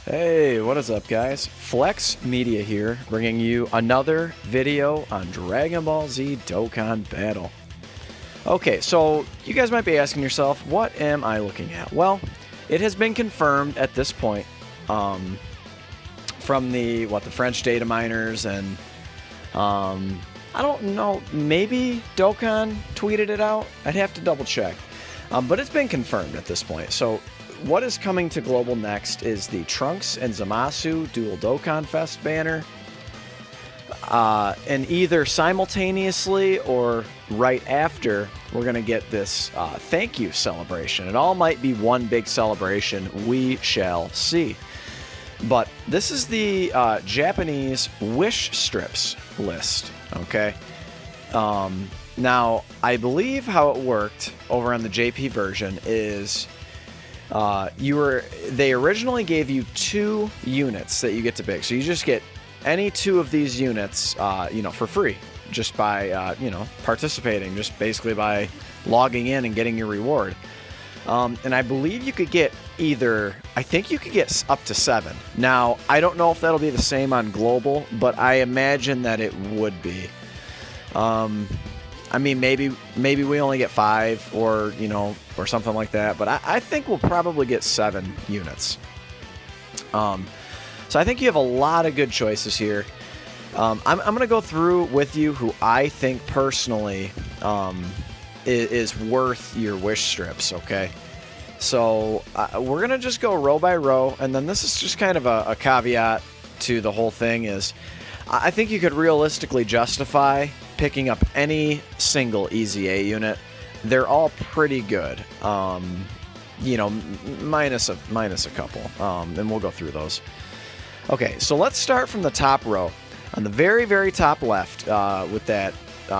Hey, what is up, guys? Flex Media here, bringing you another video on Dragon Ball Z Dokkan Battle. Okay, so you guys might be asking yourself, what am I looking at? Well, it has been confirmed at this point from the French data miners, and I don't know, maybe Dokkan tweeted it out. I'd have to double check, but it's been confirmed at this point. So what is coming to Global next is the Trunks and Zamasu Dual Dokkan Fest banner. And either simultaneously or right after, we're going to get this thank you celebration. It all might be one big celebration. We shall see. But this is the Japanese wish strips list, okay? Now, I believe how it worked over on the JP version is they originally gave you 2 units that you get to pick. So you just get any 2 of these units, for free, just by, participating, just basically by logging in and getting your reward. And I believe you could get I think you could get up to 7. Now, I don't know if that'll be the same on Global, but I imagine that it would be. I mean, maybe we only get 5 or something like that, but I think we'll probably get 7 units. So I think you have a lot of good choices here. I'm going to go through with you who I think personally is worth your wish strips, okay? So we're going to just go row by row, and then this is just kind of a caveat to the whole thing is I think you could realistically justify picking up any single EZA unit. They're all pretty good, minus a couple, and we'll go through those. Okay, so let's start from the top row. On the very, very top left, with that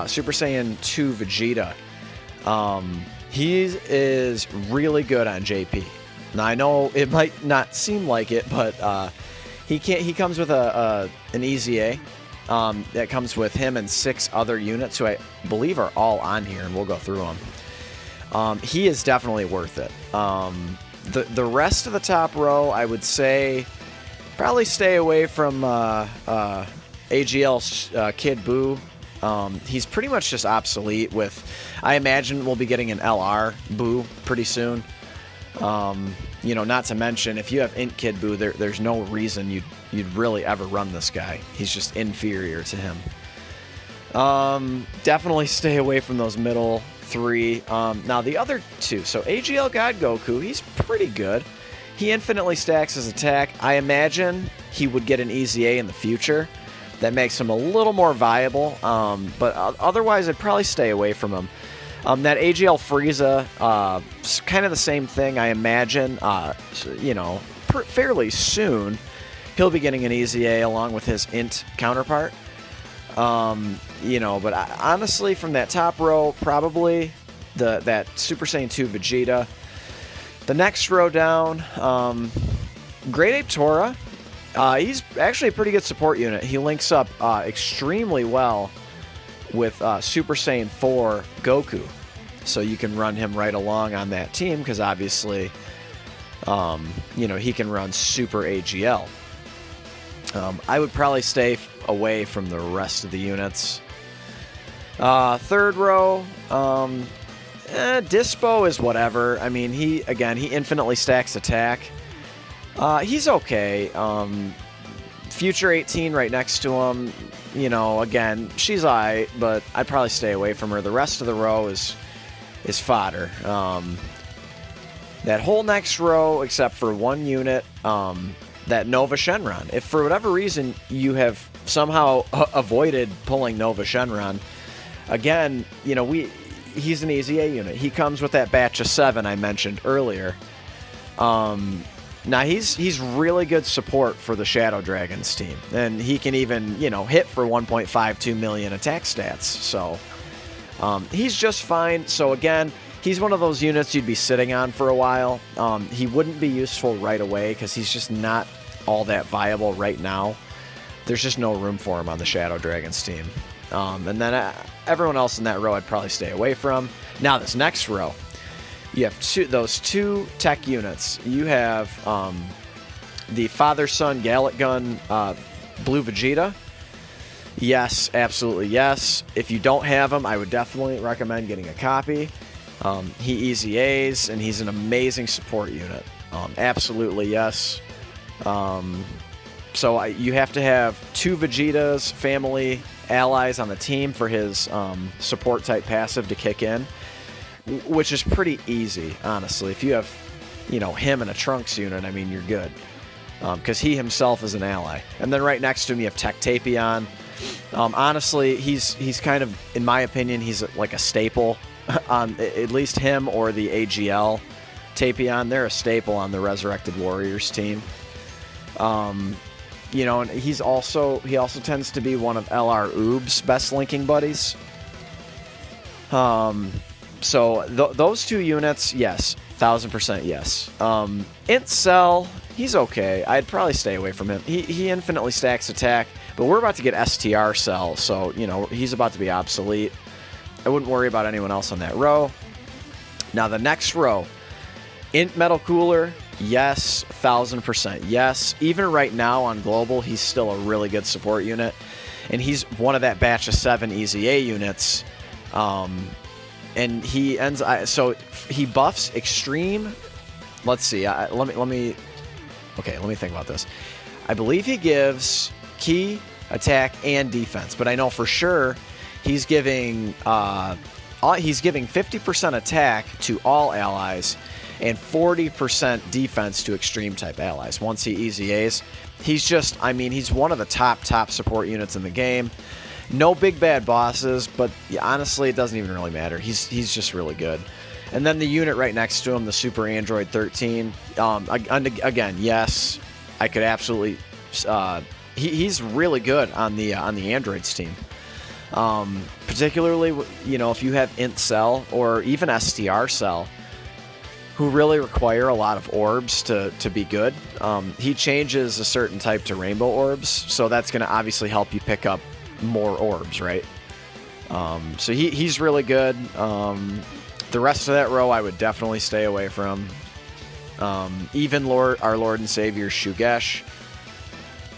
Super Saiyan 2 Vegeta, he is really good on JP. Now, I know it might not seem like it, but he comes with an EZA that comes with him and 6 other units who I believe are all on here, and we'll go through them. He is definitely worth it. The rest of the top row, I would say, probably stay away from AGL's Kid Buu. He's pretty much just obsolete. I imagine we'll be getting an LR Buu pretty soon. Not to mention, if you have Int Kid Buu, there's no reason you'd really ever run this guy. He's just inferior to him. Definitely stay away from those middle 3. Now the other 2, so AGL God Goku, he's pretty good. He infinitely stacks his attack. I imagine he would get an EZA in the future. That makes him a little more viable, but otherwise I'd probably stay away from him. That AGL Frieza, kind of the same thing, I imagine. Fairly soon, he'll be getting an EZA along with his Int counterpart. But honestly, from that top row, probably that Super Saiyan 2 Vegeta. The next row down, Great Ape Tora. He's actually a pretty good support unit. He links up extremely well with Super Saiyan 4 Goku. So you can run him right along on that team because obviously, he can run Super AGL. I would probably stay away from the rest of the units. Third row, Dispo is whatever. I mean, he infinitely stacks attack. He's okay. Future 18 right next to him. Again, she's alright, but I'd probably stay away from her. The rest of the row is fodder. That whole next row, except for 1 unit, that Nova Shenron. If for whatever reason you have somehow avoided pulling Nova Shenron, again, he's an EZA unit. He comes with that batch of 7 I mentioned earlier. Now, he's really good support for the Shadow Dragons team, and he can even, hit for 1.52 million attack stats, so he's just fine. So again, he's one of those units you'd be sitting on for a while. He wouldn't be useful right away because he's just not all that viable right now. There's just no room for him on the Shadow Dragons team. And then everyone else in that row I'd probably stay away from. Now, this next row, you have those 2 tech units. You have the father-son Gallic Gun Blue Vegeta. Yes, absolutely yes. If you don't have him, I would definitely recommend getting a copy. He easy A's, and he's an amazing support unit. Absolutely yes. So you have to have 2 Vegetas family allies on the team for his support type passive to kick in, which is pretty easy, honestly. If you have, him and a Trunks unit, I mean, you're good. Because he himself is an ally. And then right next to him, you have Tech Tapion. Honestly, he's kind of, in my opinion, he's like a staple on at least him or the AGL Tapion. They're a staple on the Resurrected Warriors team. And he also tends to be one of LR Oob's best linking buddies. So those 2 units, yes, 1000% yes. Int Cell, he's okay. I'd probably stay away from him. He infinitely stacks attack, but we're about to get STR Cell, so he's about to be obsolete. I wouldn't worry about anyone else on that row. Now the next row, Int Metal Cooler. Yes, 1000% yes. Even right now on Global, he's still a really good support unit. And he's one of that batch of 7 Easy A units. And he ends... so he buffs Extreme... Let's see. Let me think about this. I believe he gives Key, Attack, and Defense. But I know for sure he's giving 50% attack to all allies and 40% defense to extreme type allies. Once he easy A's, he's just, he's one of the top support units in the game. No big bad bosses, but honestly, it doesn't even really matter. He's just really good. And then the unit right next to him, the Super Android 13. Again, yes, I could absolutely. He's really good on the Androids team. Particularly, if you have Int Cell or even STR Cell, who really require a lot of orbs to be good. He changes a certain type to rainbow orbs, so that's going to obviously help you pick up more orbs, right? So he's really good. The rest of that row I would definitely stay away from. Even our Lord and Savior Shugesh.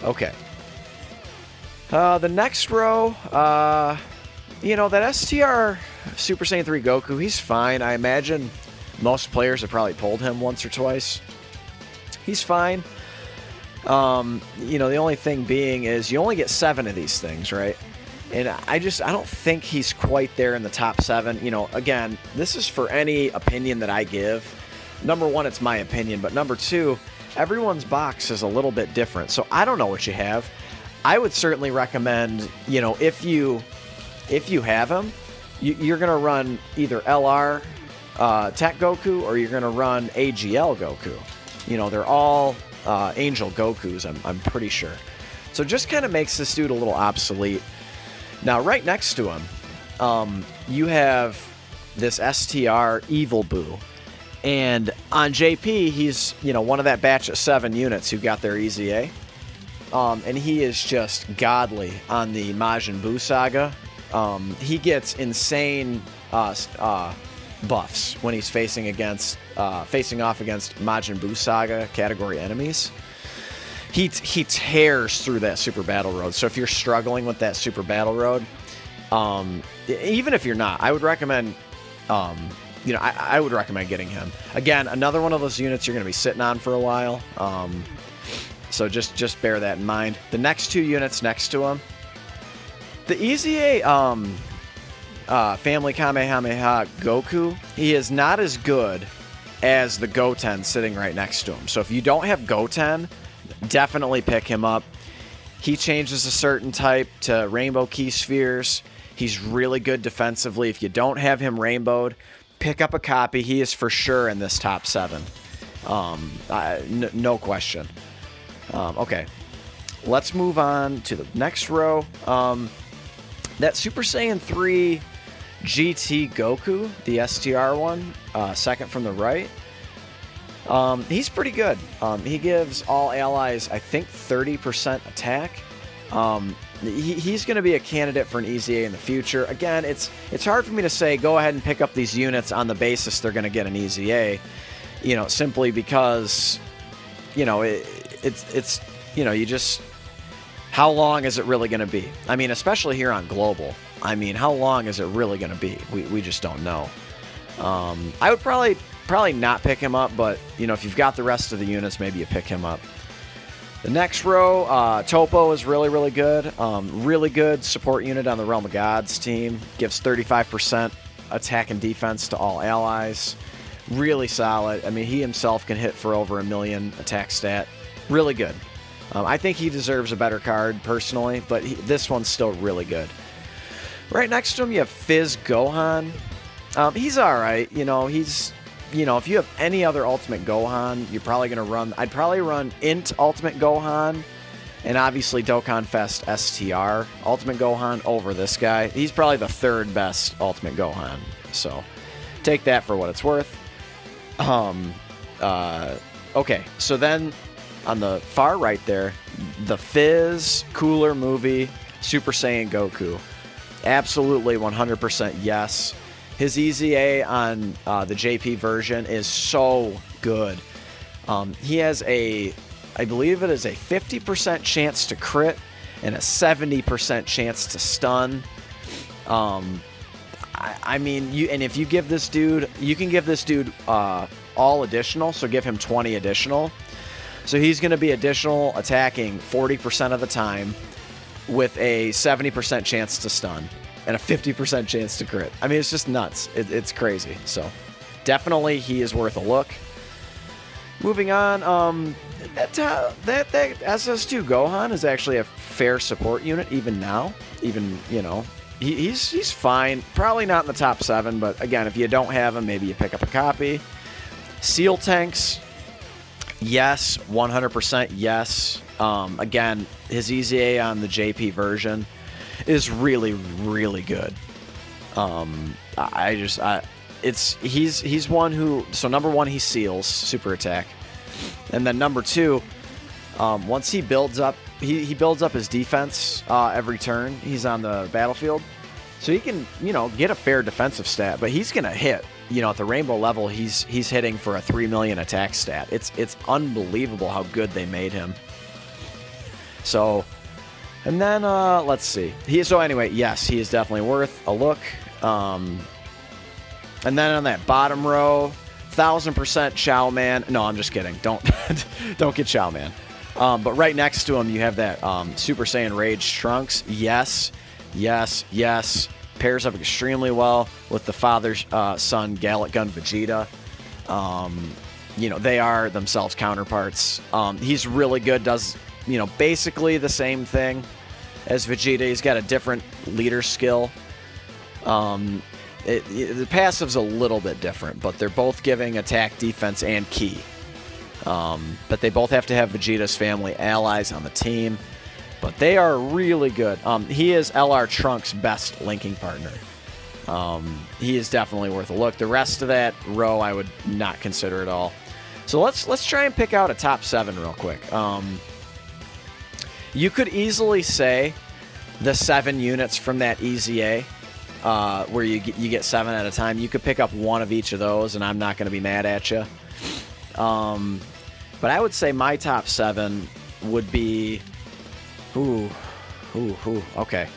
Okay. The next row, that STR Super Saiyan 3 Goku, he's fine. I imagine most players have probably pulled him once or twice. He's fine. The only thing being is you only get 7 of these things, right? And I don't think he's quite there in the top 7. Again, this is for any opinion that I give. Number 1, it's my opinion, but number 2, everyone's box is a little bit different. So I don't know what you have. I would certainly recommend, if you have him, you're going to run either LR Tech Goku or you're going to run AGL Goku. They're all Angel Gokus, I'm pretty sure. So it just kind of makes this dude a little obsolete. Now, right next to him, you have this STR Evil Boo. And on JP, he's, one of that batch of 7 units who got their Easy A. And he is just godly on the Majin Buu saga. He gets insane buffs when he's facing off against Majin Buu saga category enemies. He tears through that Super Battle Road. So if you're struggling with that Super Battle Road, even if you're not, I would recommend, I would recommend getting him. Again, another one of those units you're going to be sitting on for a while. So just bear that in mind. The next 2 units next to him, the Easy A Family Kamehameha Goku, he is not as good as the Goten sitting right next to him. So if you don't have Goten, definitely pick him up. He changes a certain type to Rainbow Key Spheres. He's really good defensively. If you don't have him rainbowed, pick up a copy. He is for sure in this top 7. No question. Okay, let's move on to the next row. That Super Saiyan 3 GT Goku, the STR one, second from the right. He's pretty good. He gives all allies, I think, 30% attack. He's going to be a candidate for an Easy A in the future. Again, it's hard for me to say go ahead and pick up these units on the basis they're going to get an Easy A. Simply because, it's you know, you just, how long is it really going to be? I mean, especially here on Global. I mean, how long is it really going to be? We just don't know. I would probably not pick him up, but you know, if you've got the rest of the units, maybe you pick him up. The next row, Topo is really good. Really good support unit on the Realm of Gods team. Gives 35% attack and defense to all allies. Really solid. I mean, he himself can hit for over 1 million attack stat. Really good. I think he deserves a better card personally, but this one's still really good. Right next to him, you have Fizz Gohan. He's all right. You know, if you have any other Ultimate Gohan, you're probably going to run... I'd probably run Int Ultimate Gohan and obviously Dokkan Fest STR Ultimate Gohan over this guy. He's probably the 3rd best Ultimate Gohan. So take that for what it's worth. Okay, so then on the far right there, the Fizz Cooler Movie Super Saiyan Goku. Absolutely 100% yes. His EZA on the JP version is so good. He has I believe it is a 50% chance to crit and a 70% chance to stun. I mean, if you give this dude, you can give this dude all additional, so give him 20 additional. So he's going to be additional attacking 40% of the time with a 70% chance to stun and a 50% chance to crit. I mean, it's just nuts. It's crazy. So definitely he is worth a look. Moving on, that SS2 Gohan is actually a fair support unit even now. Even, you know, he's fine. Probably not in the top 7, but again, if you don't have him, maybe you pick up a copy. Seal Tanks, yes, 100% yes. Again, his EZA on the JP version is really good. He's one who, so number 1, he seals super attack, and then number 2, once he builds up, he builds up his defense every turn he's on the battlefield, so he can, you know, get a fair defensive stat, but he's gonna hit, you know, at the rainbow level, he's hitting for a 3 million attack stat. It's unbelievable how good they made him. So, and then let's see. So anyway, yes, he is definitely worth a look. And then on that bottom row, 1000% Chow Man. No, I'm just kidding. Don't get Chow Man. But right next to him, you have that Super Saiyan Rage Trunks. Yes. Pairs up extremely well with the father-son Gallic Gun Vegeta. You know, they are themselves counterparts. He's really good. Does, you know, basically the same thing as Vegeta. He's got a different leader skill. The passive's a little bit different, but they're both giving attack, defense, and ki. But they both have to have Vegeta's family allies on the team. But they are really good. He is LR Trunks' best linking partner. He is definitely worth a look. The rest of that row I would not consider at all. So let's try and pick out a top 7 real quick. You could easily say the 7 units from that EZA, where you get 7 at a time. You could pick up one of each of those, and I'm not going to be mad at you. But I would say my top 7 would be... okay.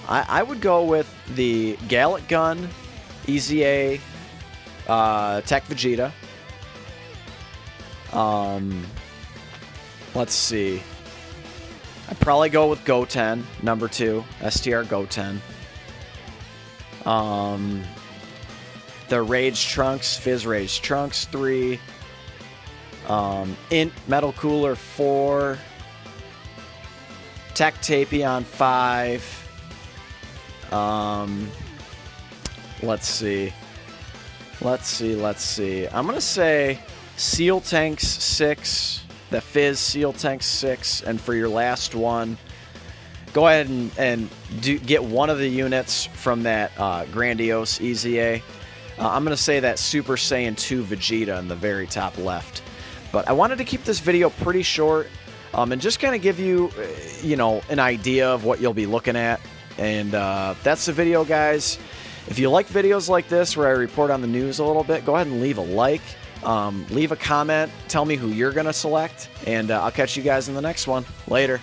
I would go with the Gallic Gun, EZA, Tech Vegeta. Let's see. I'd probably go with Goten, number 2, STR Goten. The Rage Trunks, Fizz Rage Trunks 3. Int Metal Cooler 4. Tech Tapion 5. Let's see. I'm going to say Seal Tanks 6. The Fizz Seal Tanks 6. And for your last one, go ahead and get one of the units from that Grandiose EZA. I'm going to say that Super Saiyan 2 Vegeta in the very top left. But I wanted to keep this video pretty short. And just kind of give you, you know, an idea of what you'll be looking at. And that's the video, guys. If you like videos like this where I report on the news a little bit, go ahead and leave a like. Leave a comment. Tell me who you're going to select. And I'll catch you guys in the next one. Later.